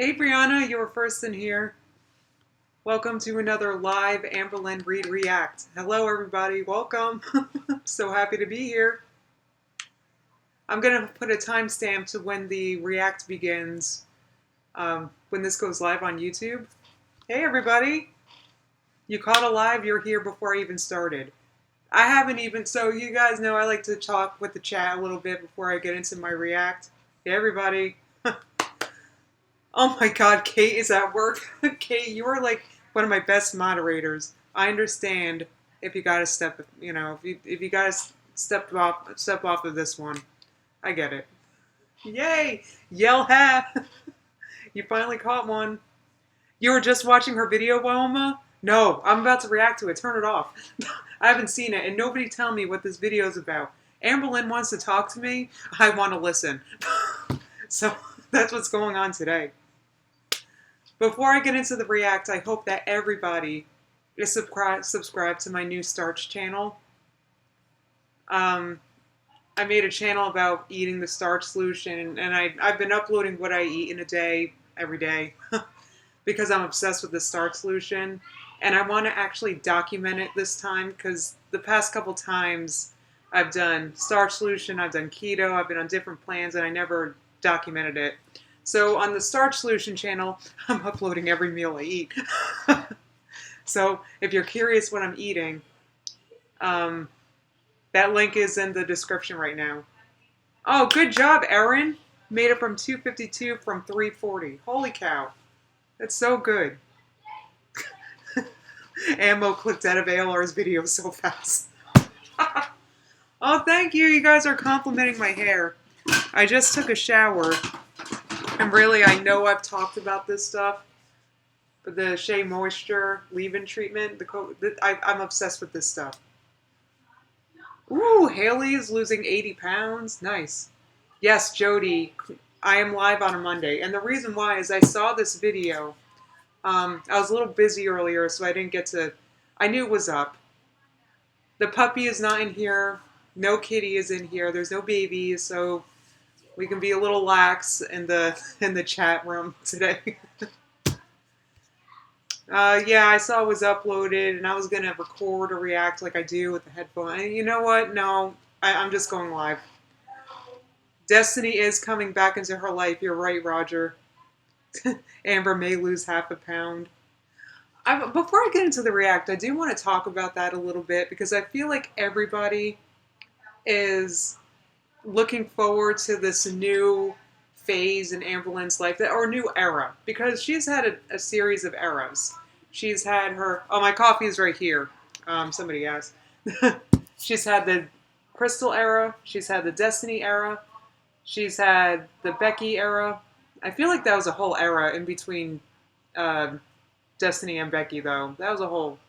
Hey Brianna, you were first in here. Welcome to another live Amberlynn Read React. Hello everybody, welcome. So happy to be here. I'm going to put a timestamp to when the React begins, when this goes live on YouTube. Hey everybody, you caught a live, you're here before I even started. I haven't even, so you guys know I like to talk with the chat a little bit before I get into my React. Hey everybody. Oh my god, Kate is at work. Kate, you are like one of my best moderators. I understand if you gotta step, if you gotta step off of this one. I get it. Yay! Yell ha! You finally caught one. You were just watching her video, Wilma? No, I'm about to react to it. Turn it off. I haven't seen it, and nobody tell me what this video is about. Amberlynn wants to talk to me. I want to listen. So that's what's going on today. Before I get into the React, I hope that everybody is subscribed to my new STARCH channel. I made a channel about eating the starch solution, and I've been uploading what I eat in a day, every day, because I'm obsessed with the starch solution. And I want to actually document it this time, because the past couple times I've done starch solution, I've done keto, I've been on different plans, and I never documented it. So on the Starch Solution channel, I'm uploading every meal I eat. So if you're curious what I'm eating, that link is in the description right now. Oh, good job, Erin. Made it from 252 from 340. Holy cow. That's so good. Ammo clicked out of ALR's video so fast. Oh, thank you. You guys are complimenting my hair. I just took a shower. And really, I know I've talked about this stuff, but the Shea Moisture leave-in treatment, I'm obsessed with this stuff. Ooh, Haley is losing 80 pounds. Nice. Yes, Jody, I am live on a Monday. And the reason why is I saw this video. I was a little busy earlier, so I didn't get to... I knew it was up. The puppy is not in here. No kitty is in here. There's no baby, so... we can be a little lax in the chat room today. Yeah, I saw it was uploaded, and I was going to record or react like I do with the headphone. And you know what? No, I'm just going live. Destiny is coming back into her life. You're right, Roger. Amber may lose half a pound. Before I get into the react, I do want to talk about that a little bit, because I feel like everybody is... looking forward to this new phase in Amberlynn's life, or new era, because she's had a series of eras. She's had her... oh, my coffee is right here. Somebody asked. She's had the Crystal era. She's had the Destiny era. She's had the Becky era. I feel like that was a whole era in between Destiny and Becky, though. That was a whole...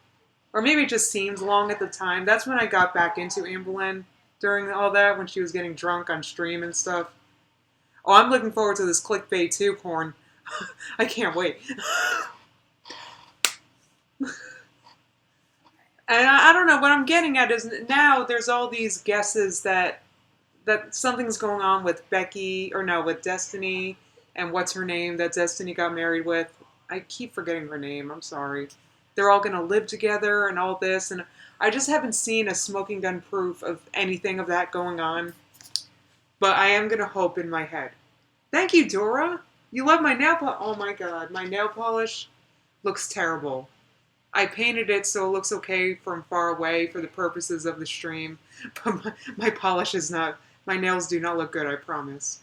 or maybe it just seems long at the time. That's when I got back into Amberlynn. During all that, when she was getting drunk on stream and stuff. Oh, I'm looking forward to this clickbait too, porn. I can't wait. And I don't know, what I'm getting at is now there's all these guesses that something's going on with Becky, or no, with Destiny, and what's her name that Destiny got married with. I keep forgetting her name, I'm sorry. They're all going to live together and all this, and I just haven't seen a smoking gun proof of anything of that going on. But I am going to hope in my head. Thank you, Dora. You love my nail polish. Oh my god, my nail polish looks terrible. I painted it so it looks okay from far away for the purposes of the stream. But my polish is not... my nails do not look good, I promise.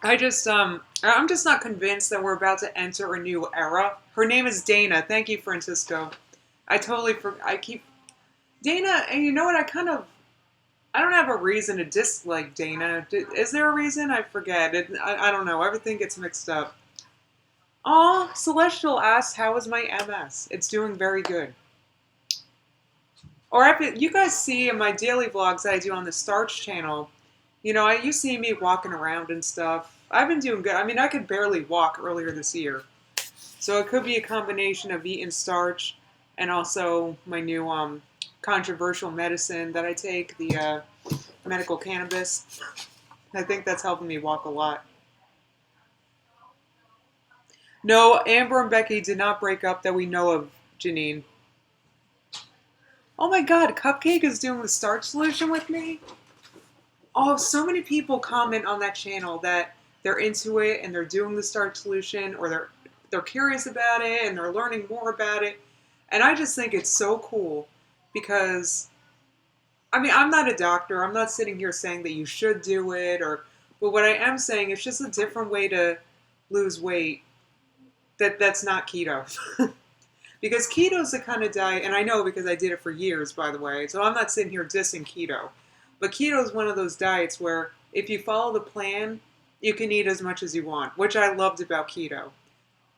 I'm just not convinced that we're about to enter a new era. Her name is Dana. Thank you, Francisco. I keep... Dana, and you know what, I don't have a reason to dislike Dana. Is there a reason? I forget. I don't know. Everything gets mixed up. Aw, Celestial asks, how is my MS? It's doing very good. Or you guys see in my daily vlogs that I do on the Starch channel, you see me walking around and stuff. I've been doing good. I mean, I could barely walk earlier this year. So it could be a combination of eating starch and also my new controversial medicine that I take, the medical cannabis. I think that's helping me walk a lot. No, Amber and Becky did not break up that we know of, Janine. Oh my god, Cupcake is doing the starch solution with me? Oh, so many people comment on that channel that they're into it and they're doing the starch solution, or they're curious about it and they're learning more about it. And I just think it's so cool because, I mean, I'm not a doctor. I'm not sitting here saying that you should do it, but what I am saying is just a different way to lose weight that's not keto. Because keto is the kind of diet, and I know because I did it for years, by the way, so I'm not sitting here dissing keto. But keto is one of those diets where if you follow the plan, you can eat as much as you want, which I loved about keto.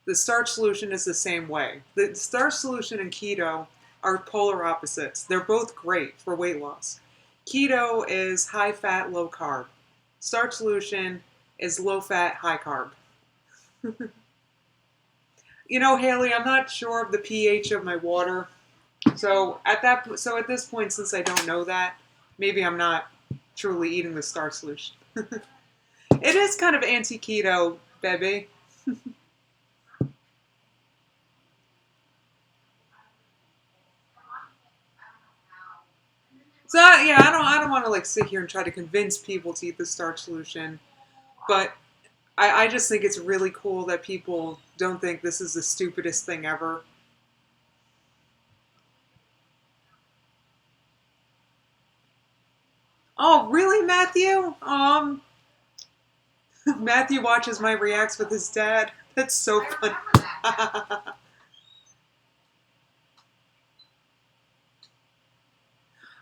The starch solution is the same way. The starch solution and keto are polar opposites. They're both great for weight loss. Keto is high fat, low carb. Starch solution is low fat, high carb. You know, Haley, I'm not sure of the pH of my water. So at this point, since I don't know that, maybe I'm not truly eating the starch solution. It is kind of anti-keto, baby. So yeah, I don't want to like sit here and try to convince people to eat the starch solution, but I just think it's really cool that people don't think this is the stupidest thing ever. Oh, really, Matthew? Matthew watches my reacts with his dad. That's so funny.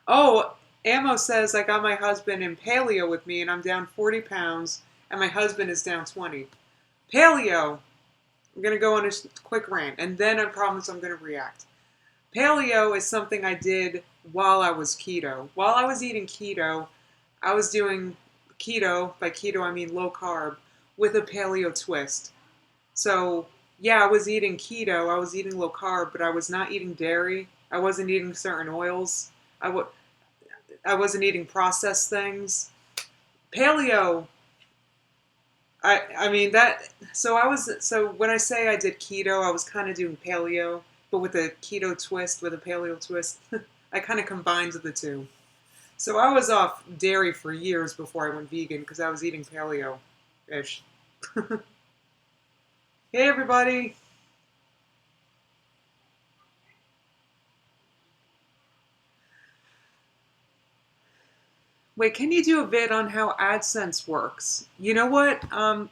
Oh, Ammo says I got my husband in paleo with me and I'm down 40 pounds and my husband is down 20. Paleo. I'm going to go on a quick rant and then I promise I'm going to react. Paleo is something I did while I was keto. While I was eating keto, I was doing keto, by keto I mean low carb, with a paleo twist. So, yeah, I was eating keto, I was eating low carb, but I was not eating dairy. I wasn't eating certain oils. I wasn't eating processed things. Paleo, I mean that. So when I say I did keto, I was kind of doing paleo, but with a keto twist, with a paleo twist. I kind of combined the two. So I was off dairy for years before I went vegan because I was eating paleo-ish. Hey everybody. Wait, can you do a vid on how AdSense works? You know what?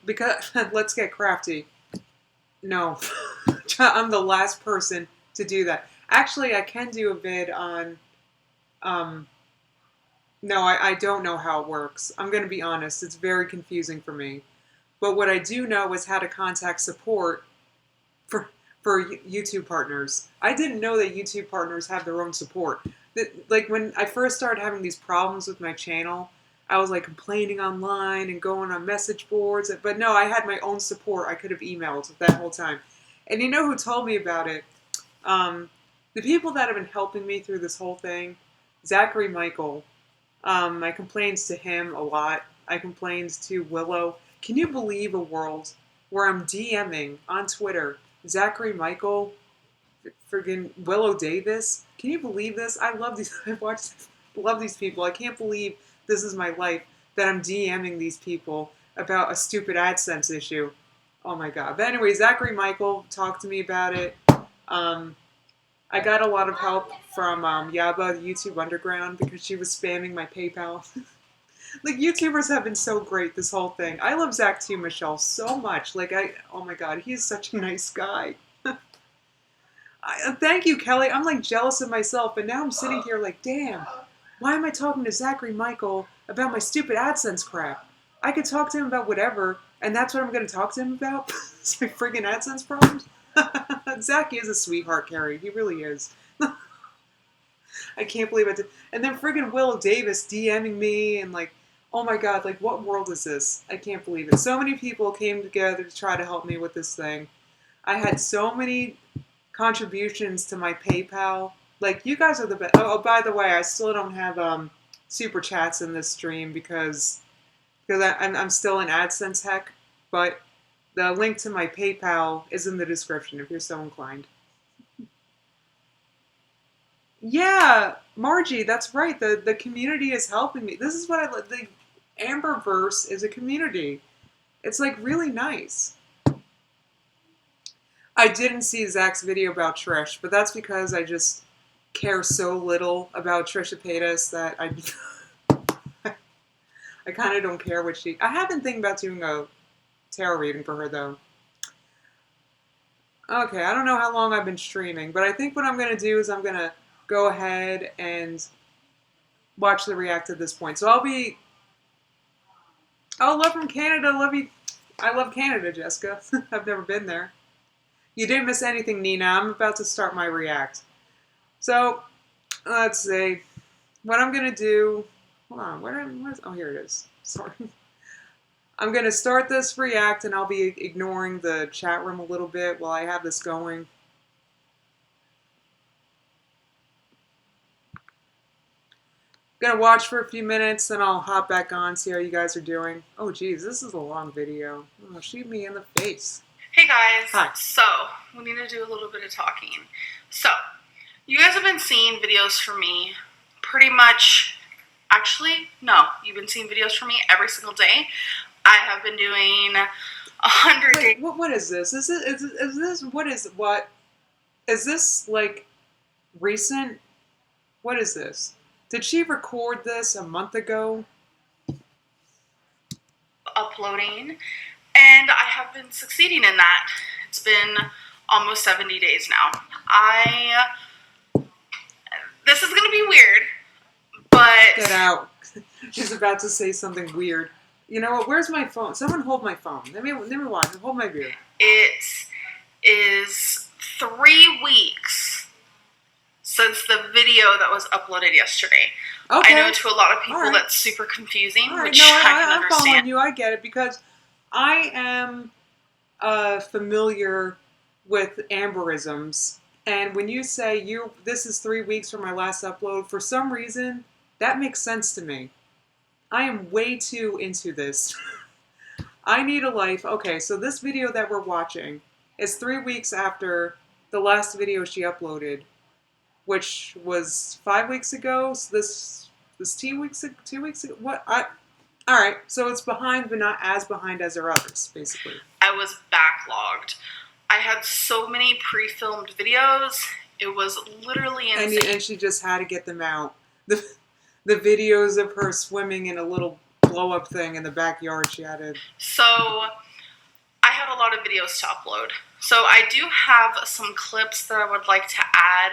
Because let's get crafty. No, I'm the last person to do that. Actually, I can do a vid on. Um, no, I don't know how it works. I'm going to be honest. It's very confusing for me. But what I do know is how to contact support for YouTube partners. I didn't know that YouTube partners have their own support. Like when I first started having these problems with my channel, I was like complaining online and going on message boards. But no, I had my own support. I could have emailed that whole time. And you know who told me about it? The people that have been helping me through this whole thing, Zachary Michael. I complained to him a lot. I complained to Willow. Can you believe a world where I'm DMing on Twitter Zachary Michael, friggin' Willow Davis? Can you believe this? I love these. Love these people. I can't believe this is my life that I'm DMing these people about a stupid AdSense issue. Oh my god. But anyway, Zachary Michael talked to me about it. I got a lot of help from Yaba, the YouTube Underground, because she was spamming my PayPal. Like, YouTubers have been so great this whole thing. I love Zach too, Michelle, so much. Like, oh my god, he's such a nice guy. Thank you, Kelly. I'm like jealous of myself, but now I'm sitting here like, damn, why am I talking to Zachary Michael about my stupid AdSense crap? I could talk to him about whatever, and that's what I'm going to talk to him about? It's my friggin' AdSense problems? Zach is a sweetheart, Carrie. He really is. I can't believe it. And then friggin' Willow Davis DMing me and like, oh my god, like what world is this? I can't believe it. So many people came together to try to help me with this thing. I had so many contributions to my PayPal. Like, you guys are the best. Oh, by the way, I still don't have super chats in this stream because I'm still in AdSense heck, but the link to my PayPal is in the description if you're so inclined. Yeah, Margie, that's right. The community is helping me. This is what I love. The Amberverse is a community. It's like really nice. I didn't see Zach's video about Trish, but that's because I just care so little about Trisha Paytas that I kind of don't care what she... I have been thinking about doing a tarot reading for her, though. Okay, I don't know how long I've been streaming, but I think what I'm going to do is I'm going to go ahead and watch the react at this point. So I'll be... Oh, love from Canada. Love you. I love Canada, Jessica. I've never been there. You didn't miss anything, Nina. I'm about to start my react. So, let's see. What I'm going to do... Hold on. Oh, here it is. Sorry. I'm going to start this react, and I'll be ignoring the chat room a little bit while I have this going. Going to watch for a few minutes, then I'll hop back on, see how you guys are doing. Oh, geez, this is a long video. Oh, shoot me in the face. Hey, guys. Hi. So, we need to do a little bit of talking. So, you guys have been seeing videos from me pretty much... Actually, no. You've been seeing videos from me every single day. I have been doing 100 days. Wait, what is this? Is this, like, recent? What is this? Did she record this a month ago? Uploading, and I have been succeeding in that. It's been almost 70 days now. This is gonna be weird, but... Get out. She's about to say something weird. You know what? Where's my phone? Someone hold my phone. Let me watch. Hold my beer. It is 3 weeks since the video that was uploaded yesterday. Okay. I know to a lot of people that's super confusing, which I can understand. I'm following you. I get it because I am familiar with amberisms, and when you say this is 3 weeks from my last upload, for some reason that makes sense to me. I am way too into this. I need a life. Okay, so this video that we're watching is 3 weeks after the last video she uploaded, which was 5 weeks ago. So this was 2 weeks ago. What? All right. So it's behind, but not as behind as her others, basically. I was backlogged. I had so many pre-filmed videos. It was literally insane. And she just had to get them out. The videos of her swimming in a little blow-up thing in the backyard, she had it. So I had a lot of videos to upload. So I do have some clips that I would like to add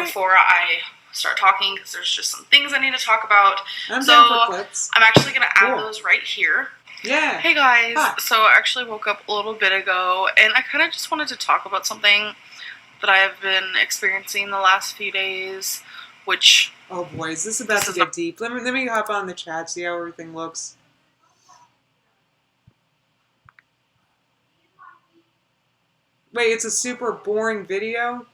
before I start talking, because there's just some things I need to talk about. I'm down for clips. I'm actually going to add those right here. Yeah. Hey guys. Hi. So I actually woke up a little bit ago, and I kind of just wanted to talk about something that I have been experiencing the last few days, which... Oh boy, is this about to get deep? Let me hop on the chat, see how everything looks. Wait, it's a super boring video?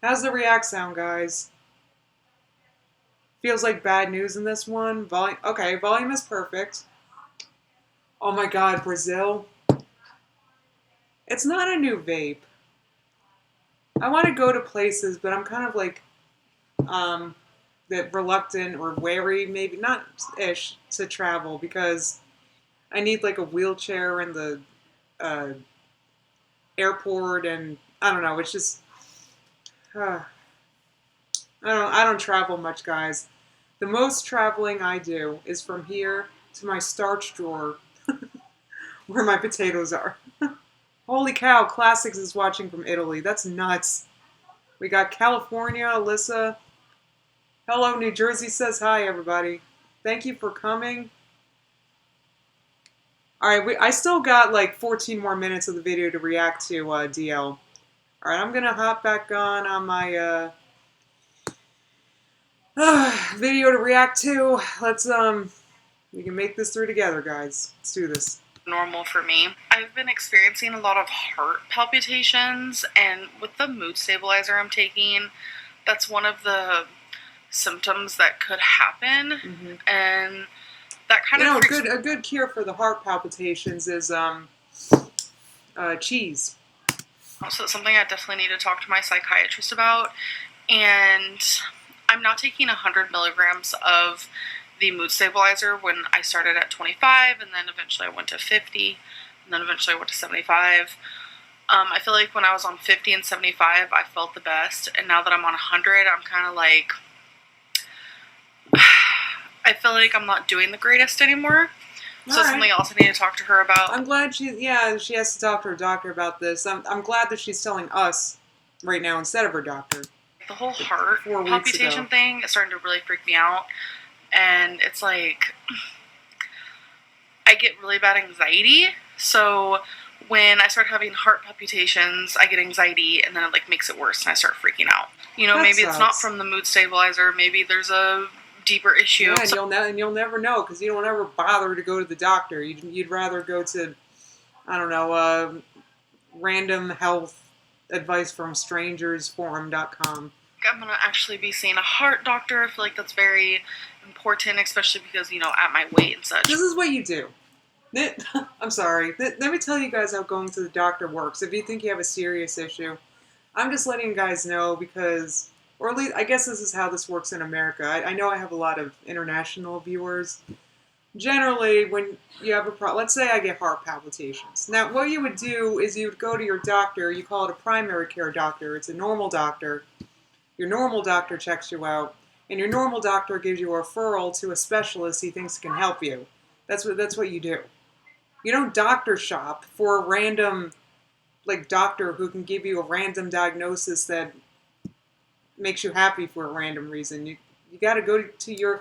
How's the react sound, guys? Feels like bad news in this one. Okay, volume is perfect. Oh my god, Brazil. It's not a new vape. I want to go to places, but I'm kind of like, reluctant or wary, maybe not-ish, to travel because I need like a wheelchair in the airport, and I don't know. It's just, I don't travel much, guys. The most traveling I do is from here to my starch drawer, where my potatoes are. Holy cow, Classics is watching from Italy. That's nuts. We got California, Alyssa. Hello, New Jersey says hi, everybody. Thank you for coming. Alright, I still got like 14 more minutes of the video to react to DL. Alright, I'm gonna hop back on my video to react to. Let's, we can make this through together, guys. Let's do this. normal for me. I've been experiencing a lot of heart palpitations, and with the mood stabilizer I'm taking, that's one of the symptoms that could happen. Mm-hmm. And that kind of freaks a good cure for the heart palpitations is cheese. So it's something I definitely need to talk to my psychiatrist about. And I'm now taking 100 milligrams of the mood stabilizer. When I started at 25, and then eventually I went to 50, and then eventually I went to 75. I feel like when I was on 50 and 75, I felt the best, and now that I'm on 100, I'm kind of like, I feel like I'm not doing the greatest anymore. So it's something else I need to talk to her about. I'm glad she has to talk to her doctor about this. I'm glad that she's telling us right now instead of her doctor. The whole heart palpitation thing is starting to really freak me out. And it's like, I get really bad anxiety. So when I start having heart palpitations, I get anxiety, and then it like makes it worse, and I start freaking out. You know, maybe it's not from the mood stabilizer. Maybe there's a deeper issue. Yeah, and you'll never know, because you don't ever bother to go to the doctor. You'd rather go to, I don't know, random health advice from strangersforum.com. I'm going to actually be seeing a heart doctor. I feel like that's very important, especially because, you know, at my weight and such. This is what you do. I'm sorry. Let me tell you guys how going to the doctor works. If you think you have a serious issue, I'm just letting you guys know because, or at least, I guess this is how this works in America. I know I have a lot of international viewers. Generally, when you have a problem, let's say I get heart palpitations. Now, what you would do is you would go to your doctor. You call it a primary care doctor. It's a normal doctor. Your normal doctor checks you out, and your normal doctor gives you a referral to a specialist he thinks can help you. That's what you do. You don't doctor shop for a random, like, doctor who can give you a random diagnosis that makes you happy for a random reason. You got to go to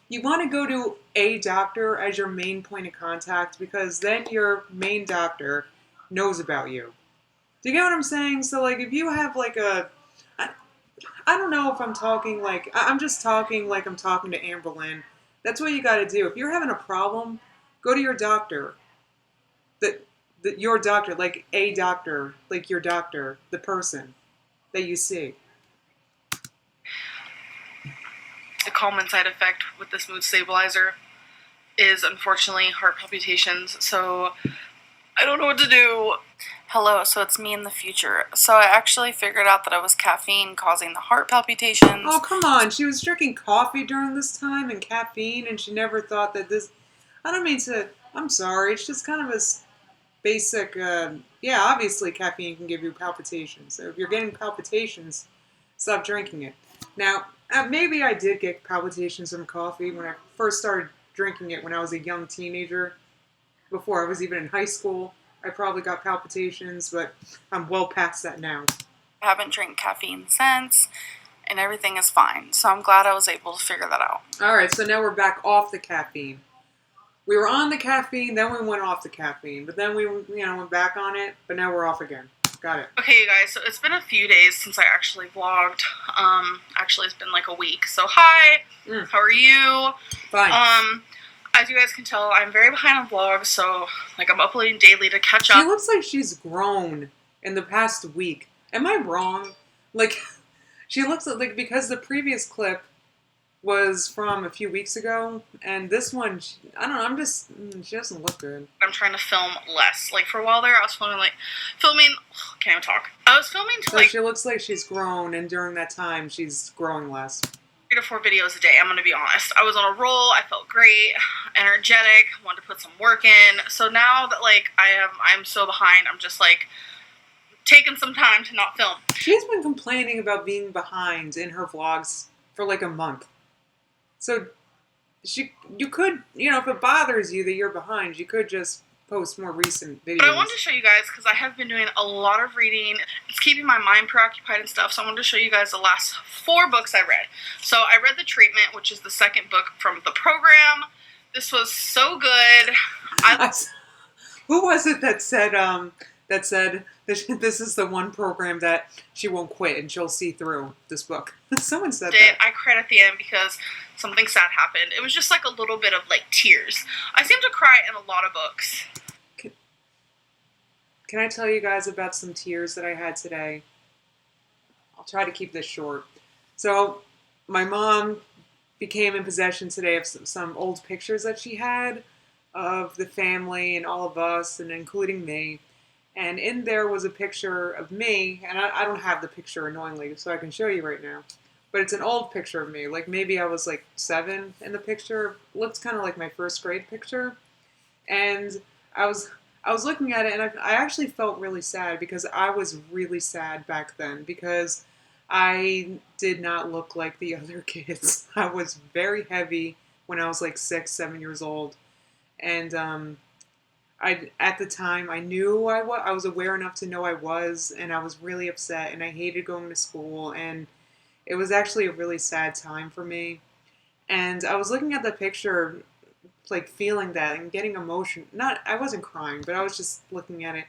you want to go to a doctor as your main point of contact, because then your main doctor knows about you. Do you get what I'm saying? So, like, if you have, like, I don't know if I'm talking like, I'm just talking like I'm talking to Amberlynn. That's what you got to do. If you're having a problem, go to your doctor. Your doctor, like a doctor, like your doctor, the person that you see. The common side effect with this mood stabilizer is, unfortunately, heart palpitations. So I don't know what to do. Hello, so it's me in the future. So I actually figured out that it was caffeine causing the heart palpitations. Oh, come on. She was drinking coffee during this time and caffeine, and she never thought that this... I don't mean to... I'm sorry. It's just kind of a basic... yeah, obviously caffeine can give you palpitations. So if you're getting palpitations, stop drinking it. Now, maybe I did get palpitations from coffee when I first started drinking it when I was a young teenager. Before I was even in high school, I probably got palpitations, but I'm well past that now. I haven't drank caffeine since, and everything is fine. So I'm glad I was able to figure that out. Alright, so now we're back off the caffeine. We were on the caffeine, then we went off the caffeine, but then we went back on it, but now we're off again. Got it. Okay, you guys, so it's been a few days since I actually vlogged. Actually, it's been like a week. So hi, how are you? Fine. As you guys can tell, I'm very behind on vlogs, so, like, I'm uploading daily to catch up. She looks like she's grown in the past week. Am I wrong? Like, she looks like, because the previous clip was from a few weeks ago, and this one, I don't know, she doesn't look good. I'm trying to film less. Like, for a while there, I was can't even talk. I was filming to, She looks like she's grown, and during that time, she's growing less. 3 to 4 videos a day, I'm gonna be honest. I was on a roll, I felt great, energetic, wanted to put some work in. So now that, like, I'm so behind, I'm just, like, taking some time to not film. She's been complaining about being behind in her vlogs for, like, a month. So, you could, if it bothers you that you're behind, you could just post more recent videos. But I wanted to show you guys, because I have been doing a lot of reading. It's keeping my mind preoccupied and stuff, so I wanted to show you guys the last 4 books I read. So I read The Treatment, which is the second book from the program. This was so good. Who was it that said this is the one program that she won't quit and she'll see through this book? Someone said that. I cried at the end because something sad happened. It was just like a little bit of, like, tears. I seem to cry in a lot of books. can I tell you guys about some tears that I had today? I'll try to keep this short. So, my mom became in possession today of some old pictures that she had of the family and all of us, and including me. And in there was a picture of me, and I don't have the picture annoyingly, so I can show you right now. But it's an old picture of me. Like maybe I was like 7 in the picture. It looks kind of like my first grade picture. And I was I was looking at it, and I actually felt really sad because I was really sad back then because I did not look like the other kids. I was very heavy when I was like 6, 7 years old, and I at the time I knew I was aware enough to know I was, and I was really upset, and I hated going to school, and it was actually a really sad time for me. And I was looking at the picture, like feeling that and getting emotion. Not, I wasn't crying, but I was just looking at it.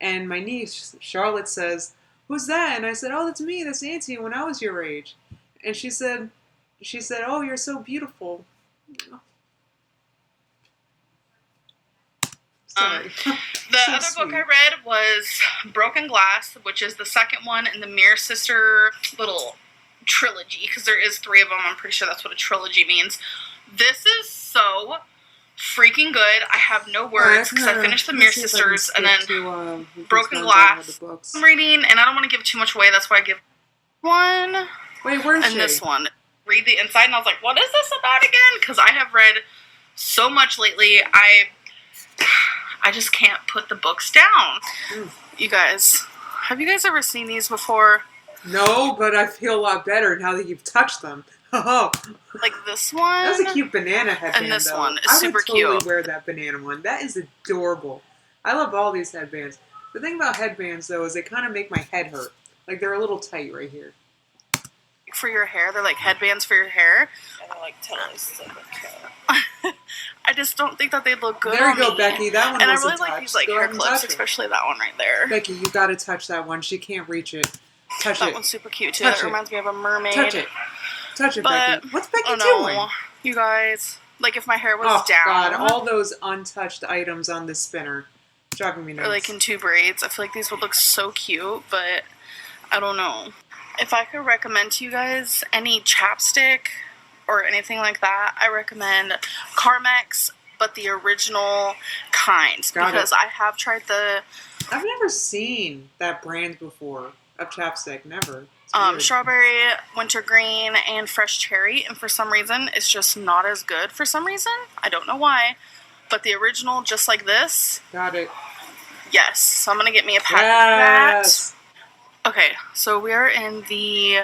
And my niece Charlotte says, "Who's that?" And I said, "Oh, that's me. That's Auntie when I was your age." And she said, "Oh, you're so beautiful." Sorry. The So other book sweet. I read was Broken Glass, which is the second one in the Mirror Sister little trilogy, because there is 3 of them. I'm pretty sure that's what a trilogy means. This is so freaking good. I have no words because I finished the Mirror Sisters and then Broken Glass. I'm reading, and I don't want to give too much away. That's why I give one. Wait, where's and she? This one. Read the inside, and I was like, what is this about again? Because I have read so much lately. I just can't put the books down. You guys, have you guys ever seen these before? No, but I feel a lot better now that you've touched them. Oh, like this one. That's a cute banana headband. And this though. one is super cute. I would totally wear that banana one. That is adorable. I love all these headbands. The thing about headbands, though, is they kind of make my head hurt. Like they're a little tight right here. For your hair, they're like headbands for your hair. And they're like totally slick with hair. I just don't think that they'd look good. There you on go, me. Becky. That one and I wasn't really like touched. these like Go hair ahead and clips, touch it. especially that one right there. Becky, you got to touch that one. She can't reach it. Touch that it. one's super cute too. Touch That it. reminds me of a mermaid. Touch it. Touch it, But, Becky. What's Becky oh doing? no, you guys. Like if my hair was Oh down. God! All those untouched items on this spinner, driving me nuts. Or like in 2 braids. I feel like these would look so cute, but I don't know. If I could recommend to you guys any chapstick or anything like that, I recommend Carmex, but the original kind. Because I have tried the... I've never seen that brand before of chapstick. Never. Strawberry, wintergreen, and fresh cherry. And for some reason, it's just not as good for some reason. I don't know why. But the original, just like this. Got it. Yes. So I'm going to get me a pack of that. Okay, so we are in the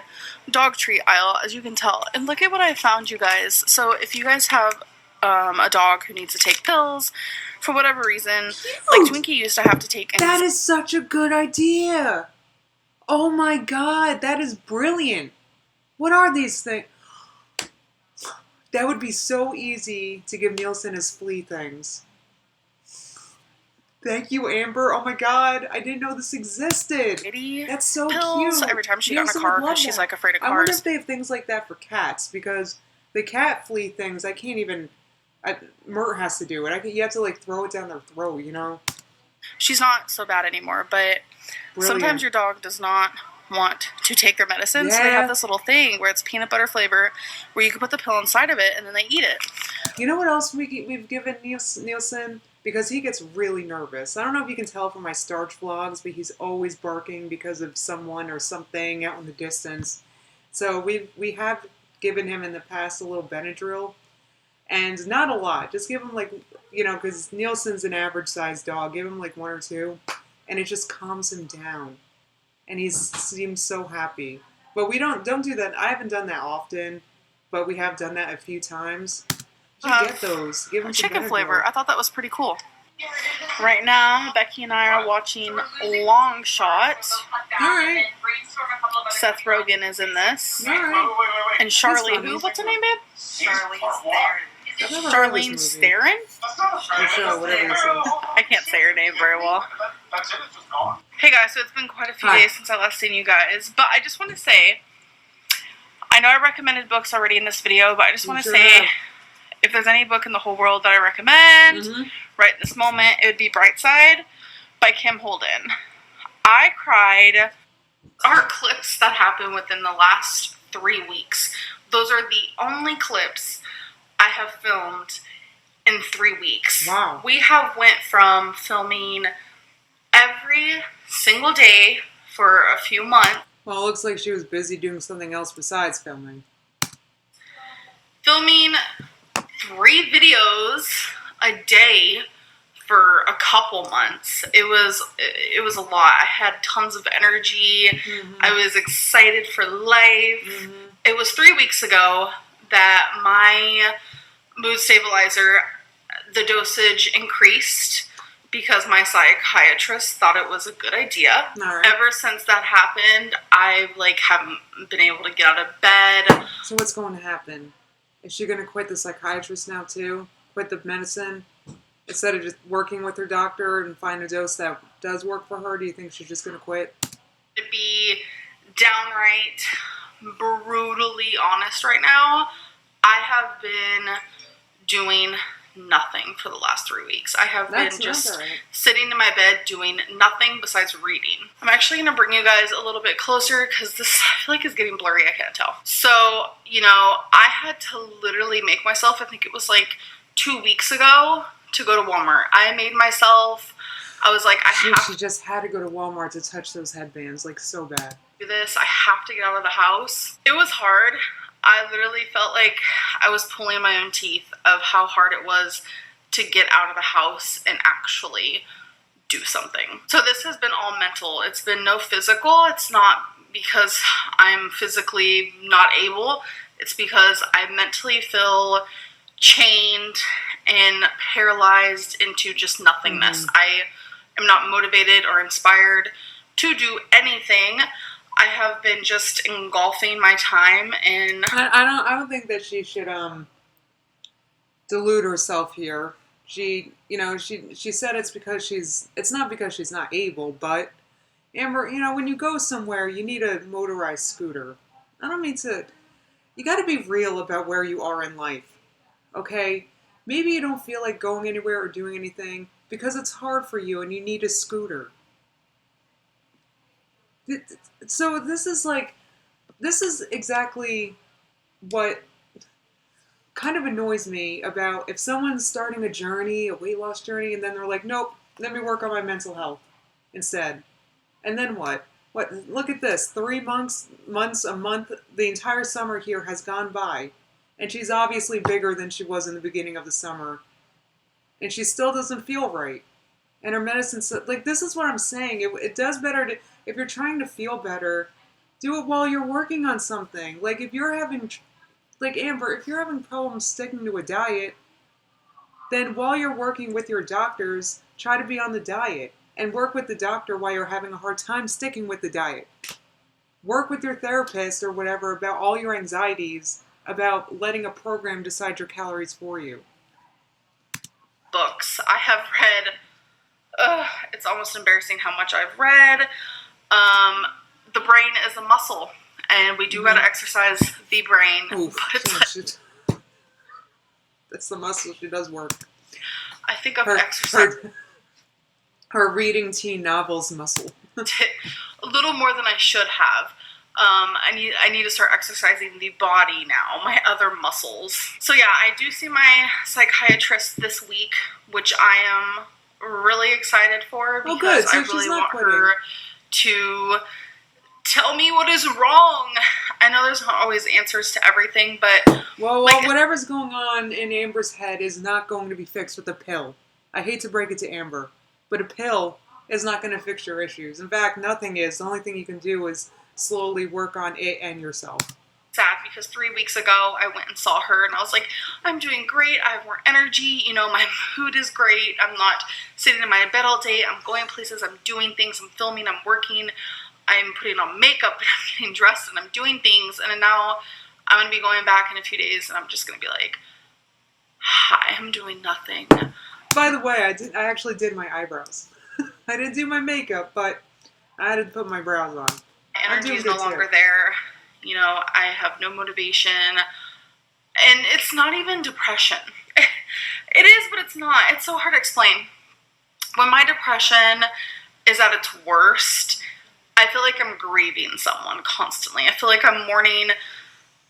dog treat aisle, as you can tell. And look at what I found, you guys. So if you guys have a dog who needs to take pills, for whatever reason, like Twinkie used to have to take... That is such a good idea! Oh my God, that is brilliant! What are these things? That would be so easy to give Nielsen his flea things. Thank you, Amber. Oh my God, I didn't know this existed. That's so pills cute. Every time she got in a car because she's like afraid of cars. I wonder if they have things like that for cats, because the cat flea things, I can't even... Mert has to do it. You have to like throw it down their throat, you know? She's not so bad anymore, but sometimes your dog does not want to take their medicine, so they have this little thing where it's peanut butter flavor, where you can put the pill inside of it, and then they eat it. You know what else we've given Nielsen? Because he gets really nervous. I don't know if you can tell from my STARCH vlogs, but he's always barking because of someone or something out in the distance. So we have given him in the past a little Benadryl, and not a lot. Just give him like, you know, because Nielsen's an average sized dog. Give him like 1 or 2, and it just calms him down, and he seems so happy. But we don't do that. I haven't done that often, but we have done that a few times. You get those. Give them chicken flavor. I thought that was pretty cool. Right now, Becky and I are watching Long Shot. Alright. Seth Rogen is in this. Alright. And Charlie, who? What's her name, babe? Charlene Theron? I can't say her name very well. Hey guys, so it's been quite a few days since I last seen you guys, but I just want to say, I know I recommended books already in this video, but I just want to say, if there's any book in the whole world that I recommend right this moment, it would be Brightside by Kim Holden. I cried. Are clips that happened within the last 3 weeks. Those are the only clips I have filmed in 3 weeks. Wow. We have went from filming every single day for a few months. Well, it looks like she was busy doing something else besides filming. Filming 3 videos a day for a couple months. It was a lot. I had tons of energy. Mm-hmm. I was excited for life. Mm-hmm. It was 3 weeks ago that my mood stabilizer, the dosage increased because my psychiatrist thought it was a good idea. All right. Ever since that happened, I haven't been able to get out of bed. So what's going to happen? Is she going to quit the psychiatrist now too? Quit the medicine? Instead of just working with her doctor and find a dose that does work for her, do you think she's just going to quit? To be downright brutally honest right now, I have been doing nothing for the last 3 weeks. I have been just sitting in my bed doing nothing besides reading. I'm actually going to bring you guys a little bit closer because this, I feel like, is getting blurry. I can't tell. So, I had to literally make myself, I think it was 2 weeks ago, to go to Walmart. I made myself, I was like, She just had to go to Walmart to touch those headbands, so bad. Do this. I have to get out of the house. It was hard. I literally felt like I was pulling my own teeth of how hard it was to get out of the house and actually do something. So this has been all mental. It's been no physical. It's not because I'm physically not able. It's because I mentally feel chained and paralyzed into just nothingness. Mm-hmm. I am not motivated or inspired to do anything. I have been just engulfing my time in. I don't think that she should delude herself here. She said it's not because she's not able, but Amber, when you go somewhere, you need a motorized scooter. I don't mean to. You got to be real about where you are in life, okay? Maybe you don't feel like going anywhere or doing anything because it's hard for you and you need a scooter. So this is exactly what kind of annoys me about if someone's starting a journey, a weight loss journey, and then they're like, nope, let me work on my mental health instead. And then what? Look at this. 3 months, a month, the entire summer here has gone by. And she's obviously bigger than she was in the beginning of the summer. And she still doesn't feel right. And her medicine, this is what I'm saying. It does better to, if you're trying to feel better, do it while you're working on something. If you're having, Amber, if you're having problems sticking to a diet, then while you're working with your doctors, try to be on the diet. And work with the doctor while you're having a hard time sticking with the diet. Work with your therapist or whatever about all your anxieties about letting a program decide your calories for you. Books. I have read, it's almost embarrassing how much I've read. The brain is a muscle, and we do gotta exercise the brain. Oof, that's the muscle. She does work. I think I've exercised her reading teen novels muscle. a little more than I should have. I need to start exercising the body now, my other muscles. So yeah, I do see my psychiatrist this week, which I am really excited for because I really want her to tell me what is wrong. I know there's not always answers to everything, but well, whatever's going on in Amber's head is not going to be fixed with a pill. I hate to break it to Amber, but a pill is not going to fix your issues. In fact, nothing is. The only thing you can do is slowly work on it and yourself. Sad because 3 weeks ago I went and saw her and I was like, I'm doing great. I have more energy. My mood is great. I'm not sitting in my bed all day. I'm going places. I'm doing things. I'm filming. I'm working. I'm putting on makeup and I'm getting dressed and I'm doing things. And now I'm going to be going back in a few days and I'm just going to be like, hi, I'm doing nothing. By the way, I actually did my eyebrows. I didn't do my makeup, but I had to put my brows on. My energy is no longer there. I have no motivation. And it's not even depression. It is, but it's not. It's so hard to explain. when my depression is at its worst, I feel like I'm grieving someone constantly. I feel like I'm mourning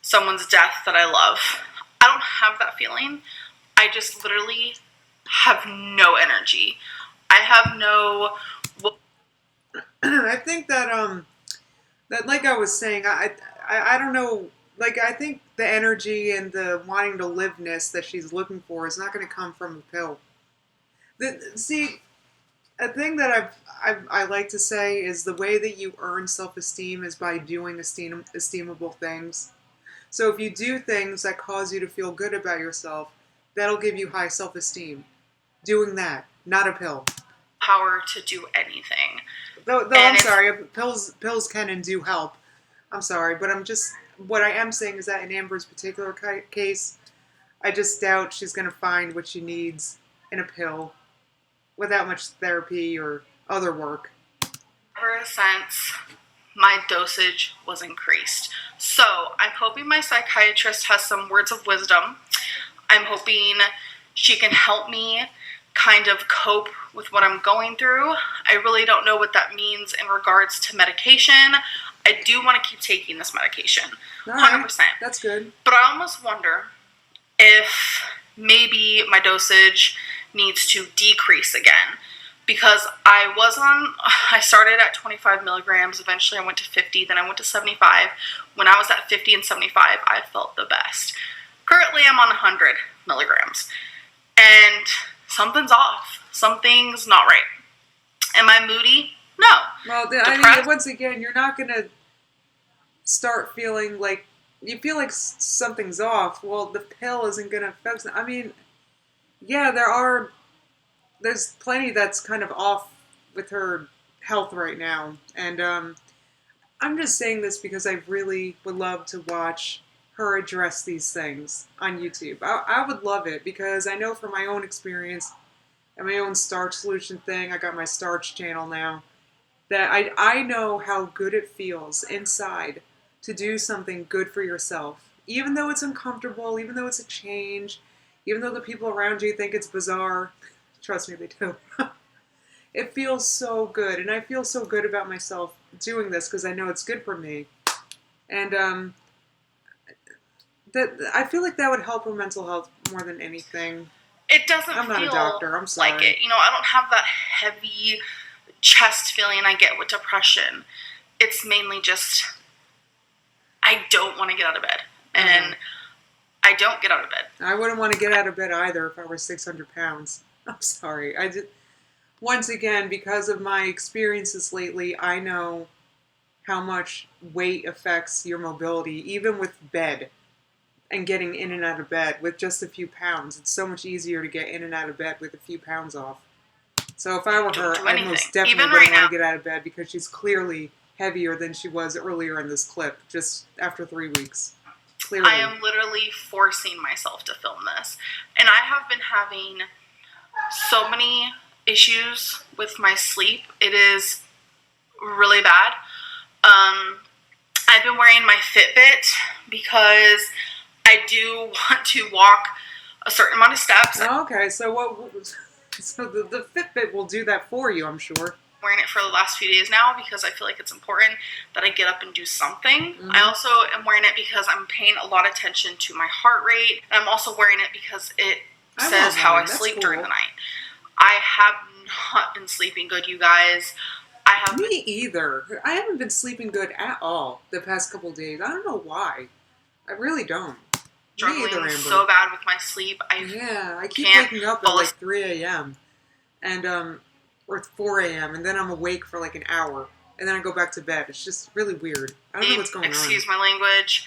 someone's death that I love. I don't have that feeling. I just literally have no energy. I have no... I think that like I was saying, I don't know, like I think the energy and the wanting to liveness that she's looking for is not going to come from a pill. See, a thing that I like to say is the way that you earn self-esteem is by doing esteemable things. So if you do things that cause you to feel good about yourself, that'll give you high self-esteem. Doing that, not a pill. power to do anything. Though I'm sorry, pills can and do help. I'm sorry, but what I am saying is that in Amber's particular case, I just doubt she's going to find what she needs in a pill without much therapy or other work. Ever since my dosage was increased. So I'm hoping my psychiatrist has some words of wisdom. I'm hoping she can help me kind of cope with what I'm going through. I really don't know what that means in regards to medication. I do want to keep taking this medication, 100%. That's good. But I almost wonder if maybe my dosage needs to decrease again. Because I started at 25 milligrams, eventually I went to 50, then I went to 75. When I was at 50 and 75, I felt the best. Currently I'm on 100 milligrams, and something's off. Something's not right. Am I moody? No. Well, I mean, once again, you're not going to start feeling like, you feel like something's off. Well, the pill isn't going to affect it. I mean, yeah, there's plenty that's kind of off with her health right now. And I'm just saying this because I really would love to watch her address these things on YouTube. I would love it because I know from my own experience and my own Starch solution thing, I got my Starch channel now, that I know how good it feels inside to do something good for yourself. Even though it's uncomfortable, even though it's a change, even though the people around you think it's bizarre. Trust me, they do. It feels so good, and I feel so good about myself doing this because I know it's good for me. And that I feel like that would help her mental health more than anything. It doesn't I'm not feel a doctor, I'm sorry. like it. You know, I don't have that heavy chest feeling I get with depression. It's mainly just, I don't want to get out of bed. And I don't get out of bed. I wouldn't want to get out of bed either if I were 600 pounds. I'm sorry. Once again, because of my experiences lately, I know how much weight affects your mobility, even with bed and getting in and out of bed with just a few pounds. It's so much easier to get in and out of bed with a few pounds off. So if I were her, I most definitely wouldn't want to get out of bed because she's clearly heavier than she was earlier in this clip, just after 3 weeks. Clearly. I am literally forcing myself to film this. And I have been having so many issues with my sleep. It is really bad. I've been wearing my Fitbit because I do want to walk a certain amount of steps. Okay, so the Fitbit will do that for you, I'm sure. I'm wearing it for the last few days now because I feel like it's important that I get up and do something. I also am wearing it because I'm paying a lot of attention to my heart rate. And I'm also wearing it because it says how I sleep during the night. I have not been sleeping good, you guys. Me either. I haven't been sleeping good at all the past couple days. I don't know why. I really don't. Struggling so bad with my sleep. I keep waking up at like 3 a.m. and or 4 a.m. and then I'm awake for like an hour and then I go back to bed. It's just really weird. I don't know what's going on. Excuse my language.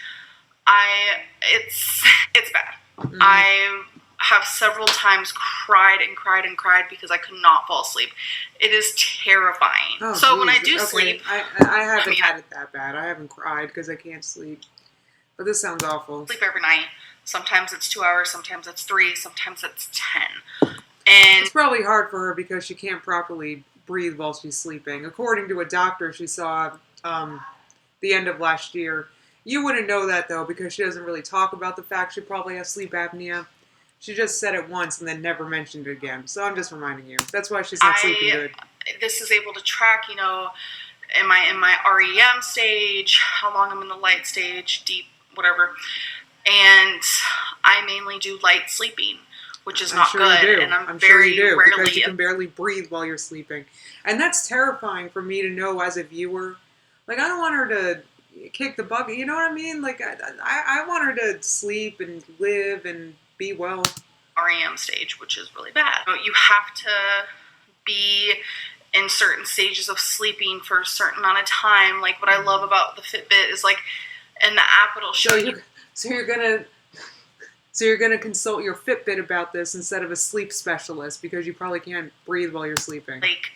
It's bad. I have several times cried because I could not fall asleep. It is terrifying. Oh, so when I do sleep, I haven't had it that bad. I haven't cried because I can't sleep. But this sounds awful. Sleep every night. Sometimes it's 2 hours, sometimes it's 3, sometimes it's 10. And it's probably hard for her because she can't properly breathe while she's sleeping. According to a doctor she saw the end of last year. You wouldn't know that though because she doesn't really talk about the fact she probably has sleep apnea. She just said it once and then never mentioned it again. So I'm just reminding you. That's why she's not sleeping good. This is able to track, you know, am I in my REM stage, how long I'm in the light stage, deep, whatever. And I mainly do light sleeping, which is not good. And I'm sure very you do, rarely, because you can barely breathe while you're sleeping. And that's terrifying for me to know as a viewer. Like, I don't want her to kick the bucket, you know what I mean? Like, I want her to sleep and live and be well. REM stage, which is really bad. You have to be in certain stages of sleeping for a certain amount of time. Like, what I love about the Fitbit is, like, in the app it'll show you. So you're gonna consult your Fitbit about this instead of a sleep specialist, because you probably can't breathe while you're sleeping. Like,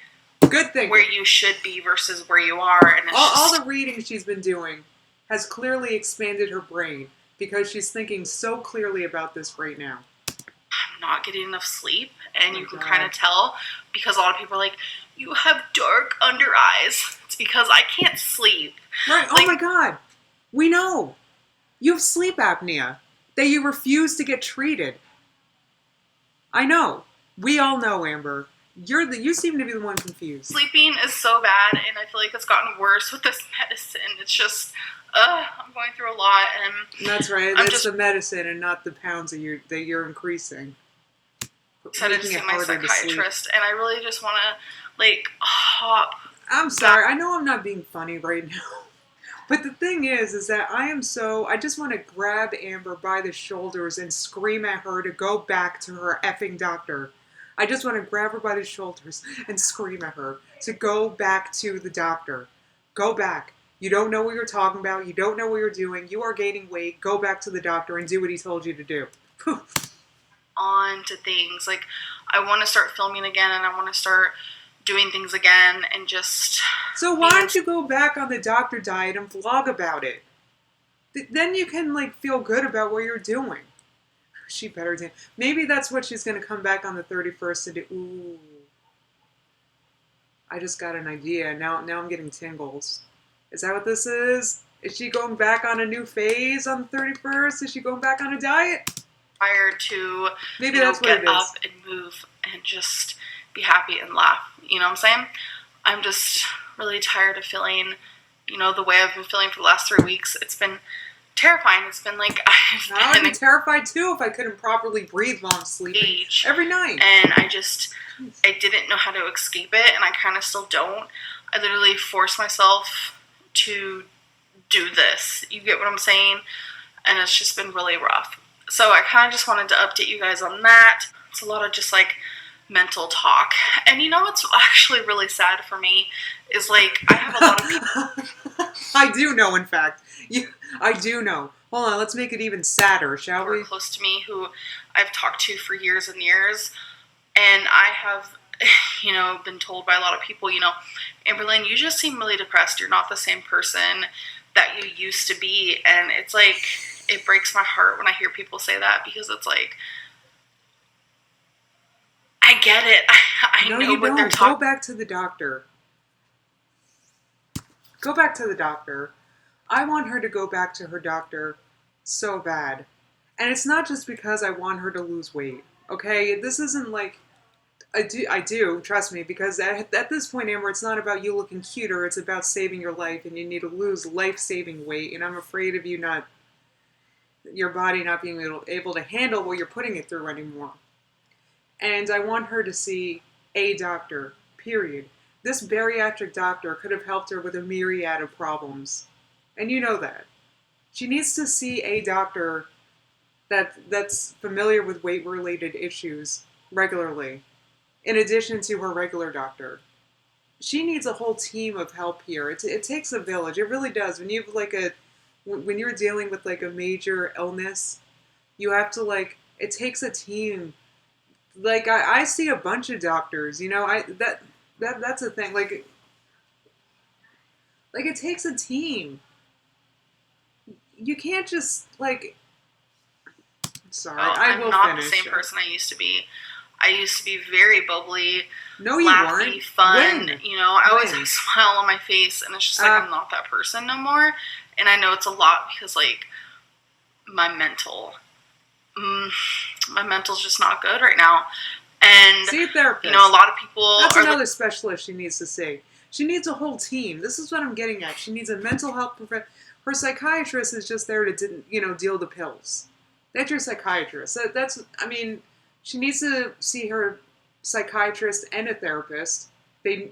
good thing. Where you should be versus where you are. And it's all the reading she's been doing has clearly expanded her brain, because she's thinking so clearly about this right now. I'm not getting enough sleep, and you can kind of tell, because a lot of people are like, you have dark under eyes. It's because I can't sleep. Right. Like, oh my God. We know. You have sleep apnea that you refuse to get treated. I know. We all know, Amber. You seem to be the one confused. Sleeping is so bad, and I feel like it's gotten worse with this medicine. It's just, I'm going through a lot, and that's right. It's the medicine and not the pounds that you're increasing. Said to see my psychiatrist, and I really just want to, like, hop. I'm sorry. I know I'm not being funny right now. But the thing is that I just want to grab Amber by the shoulders and scream at her to go back to her effing doctor. I just want to grab her by the shoulders and scream at her to go back to the doctor. Go back. You don't know what you're talking about. You don't know what you're doing. You are gaining weight. Go back to the doctor and do what he told you to do. On to things. Like, I want to start filming again, and I want to start doing things again, and just... So why don't you go back on the doctor diet and vlog about it? Then you can, like, feel good about what you're doing. She better do. Maybe that's what she's going to come back on the 31st and do. Ooh. I just got an idea. Now I'm getting tingles. Is that what this is? Is she going back on a new phase on the 31st? Is she going back on a diet? Tired to maybe that's what it is. Get up and move and just be happy and laugh. You know what I'm saying? I'm just really tired of feeling, the way I've been feeling for the last 3 weeks. It's been terrifying. It's been like I'd be terrified too if I couldn't properly breathe while I'm sleeping every night. And I didn't know how to escape it, and I kind of still don't. I literally force myself to do this. You get what I'm saying? And it's just been really rough. So I kind of just wanted to update you guys on that. It's a lot of just like mental talk. And you know what's actually really sad for me is, like, I have a lot of people. I do know, in fact. I do know. Hold on, let's make it even sadder, shall we? Close to me who I've talked to for years and years. And I have, been told by a lot of people, Amberlynn, you just seem really depressed. You're not the same person that you used to be. And it's like, it breaks my heart when I hear people say that, because it's like, I get it. I know what they're talking about. Go back to the doctor. Go back to the doctor. I want her to go back to her doctor so bad. And it's not just because I want her to lose weight. Okay? This isn't like... I do, trust me, because at this point, Amber, it's not about you looking cuter. It's about saving your life, and you need to lose life-saving weight. And I'm afraid of your body not being able to handle what you're putting it through anymore. And I want her to see a doctor, period. This bariatric doctor could have helped her with a myriad of problems. And you know that. She needs to see a doctor that's familiar with weight-related issues regularly, in addition to her regular doctor. She needs a whole team of help here. It takes a village. It really does. When you have when you're dealing with like a major illness, you have to it takes a team. Like I see a bunch of doctors, that's a thing. Like it takes a team. You can't just sorry, I will finish. I'm not the same person I used to be. I used to be very bubbly, no, you laughy, weren't. fun. I always have a smile on my face, and it's just I'm not that person no more. And I know it's a lot because my mental my mental's just not good right now. And, See a therapist. you know, a lot of people That's are another specialist she needs to see. She needs a whole team. This is what I'm getting at. She needs a mental health professional. Her psychiatrist is just there to, deal the pills. That's your psychiatrist. I mean, she needs to see her psychiatrist and a therapist. They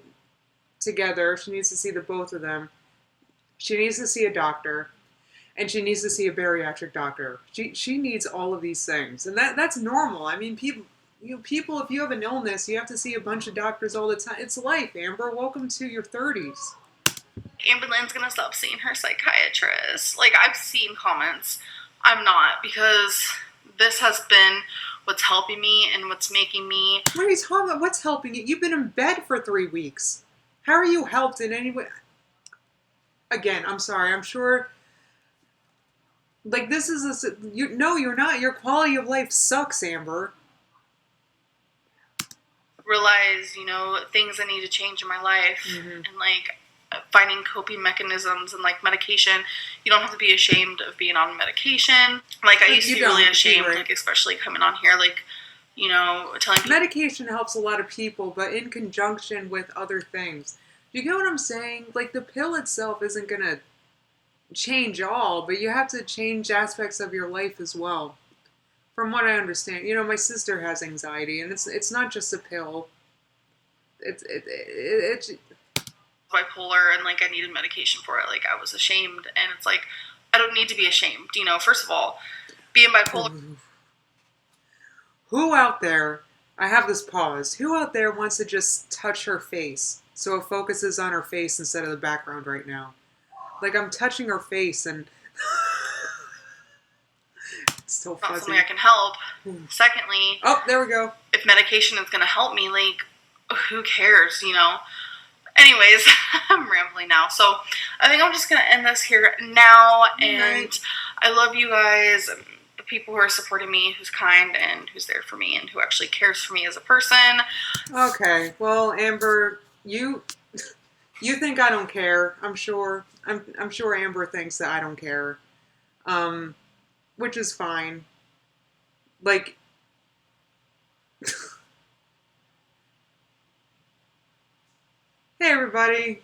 together. She needs to see the both of them. She needs to see a doctor, and she needs to see a bariatric doctor. She needs all of these things, and that's normal. I mean, people. People, if you have an illness, you have to see a bunch of doctors all the time. It's life, Amber. Welcome to your 30s. Amberlynn's gonna stop seeing her psychiatrist. Like, I've seen comments. I'm not, because this has been what's helping me and what's making me... What are you talking about? What's helping you? You've been in bed for 3 weeks. How are you helped in any way? Again, I'm sorry. I'm sure... Like, this is no, you're not. Your quality of life sucks, Amber. Realize, things I need to change in my life, and like finding coping mechanisms and like medication. You don't have to be ashamed of being on medication. Like, I used to be really ashamed, like, especially coming on here, like, telling people. Medication helps a lot of people, but in conjunction with other things. Do you get what I'm saying? Like, the pill itself isn't gonna change all, but you have to change aspects of your life as well. From what I understand, my sister has anxiety, and it's not just a pill. It's bipolar, and like I needed medication for it. Like, I was ashamed, and it's like, I don't need to be ashamed. First of all, being bipolar. Who out there? I have this pause. Who out there wants to just touch her face so it focuses on her face instead of the background right now? Like, I'm touching her face and. So not something I can help. Secondly, there we go. If medication is going to help me, like, who cares, Anyways, I'm rambling now. So I think I'm just going to end this here now. And I love you guys, the people who are supporting me, who's kind and who's there for me and who actually cares for me as a person. Okay. Well, Amber, you think I don't care. I'm sure. I'm sure Amber thinks that I don't care. Which is fine. Like, hey everybody,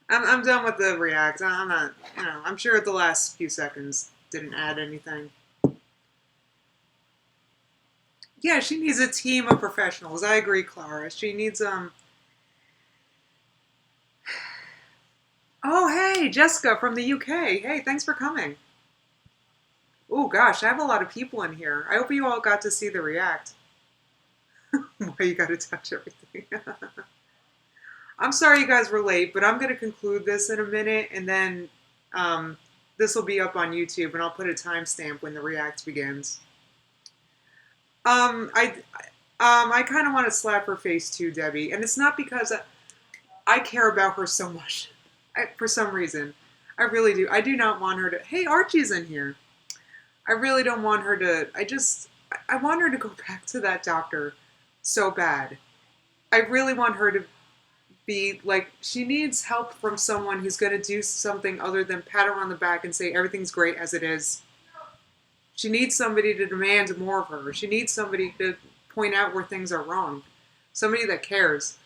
I'm done with the react. I'm not, I'm sure the last few seconds didn't add anything. Yeah, she needs a team of professionals. I agree, Clara. She needs, Oh, hey, Jessica from the UK. Hey, thanks for coming. Oh gosh, I have a lot of people in here. I hope you all got to see the react. Why you gotta touch everything? I'm sorry you guys were late, but I'm gonna conclude this in a minute, and then this will be up on YouTube, and I'll put a timestamp when the react begins. I kind of want to slap her face too, Debbie, and it's not because I care about her so much. For some reason, I really do. I do not want her to. Hey, Archie's in here. I really don't want her to, I want her to go back to that doctor so bad. I really want her to be, like, she needs help from someone who's going to do something other than pat her on the back and say everything's great as it is. She needs somebody to demand more of her. She needs somebody to point out where things are wrong. Somebody that cares.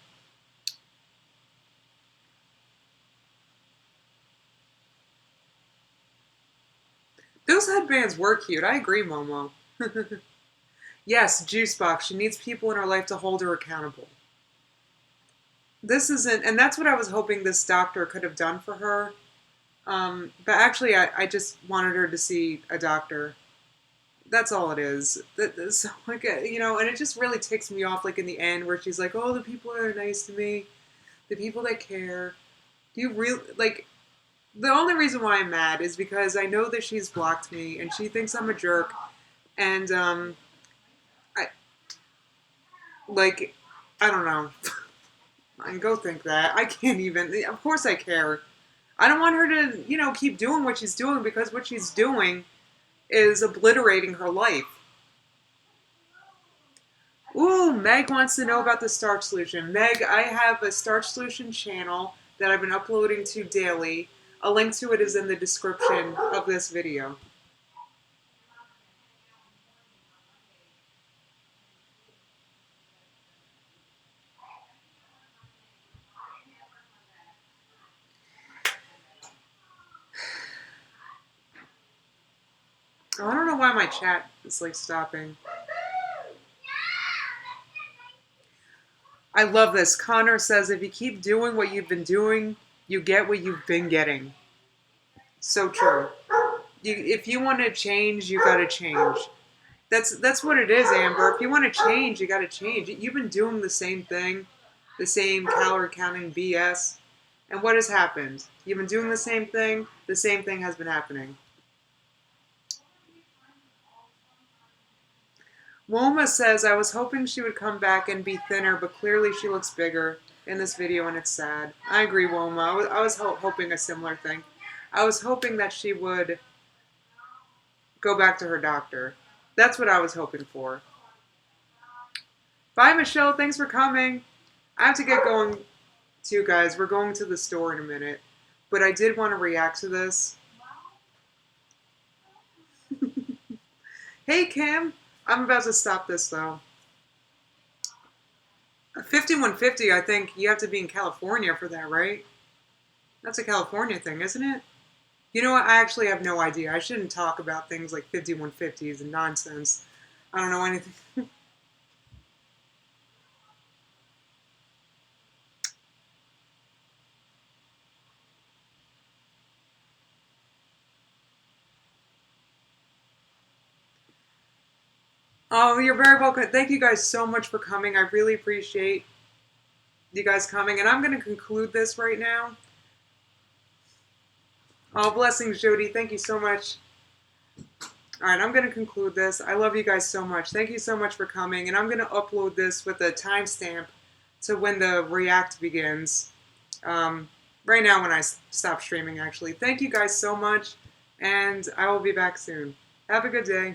Those headbands were cute. I agree, Momo. Yes, Juicebox. She needs people in her life to hold her accountable. This isn't, and that's what I was hoping this doctor could have done for her. But actually, I just wanted her to see a doctor. That's all it is. So, like, and it just really ticks me off, like, in the end, where she's like, oh, the people that are nice to me, the people that care. Do you really, like... The only reason why I'm mad is because I know that she's blocked me and she thinks I'm a jerk, and I don't know. I can go think that. I can't even. Of course I care. I don't want her to, keep doing what she's doing, because what she's doing is obliterating her life. Ooh, Meg wants to know about the STARCH solution. Meg, I have a STARCH solution channel that I've been uploading to daily. A link to it is in the description of this video. Oh, I don't know why my chat is like stopping. I love this. Connor says, if you keep doing what you've been doing, you get what you've been getting. So true. If you want to change, you got to change. That's what it is, Amber. If you want to change, you got to change. You've been doing the same thing, the same calorie counting BS. And what has happened? You've been doing the same thing has been happening. Woma says, I was hoping she would come back and be thinner, but clearly she looks bigger in this video and it's sad. I agree, Woma. I was hoping a similar thing. I was hoping that she would go back to her doctor. That's what I was hoping for. Bye, Michelle. Thanks for coming. I have to get going too, guys. We're going to the store in a minute. But I did want to react to this. Hey, Kim. I'm about to stop this, though. 5150, I think you have to be in California for that, right? That's a California thing, isn't it? You know what? I actually have no idea. I shouldn't talk about things like 5150s and nonsense. I don't know anything. Oh, you're very welcome. Thank you guys so much for coming. I really appreciate you guys coming. And I'm going to conclude this right now. Oh, blessings, Jody. Thank you so much. All right, I'm going to conclude this. I love you guys so much. Thank you so much for coming. And I'm going to upload this with a timestamp to when the react begins. Right now when I stop streaming, actually. Thank you guys so much. And I will be back soon. Have a good day.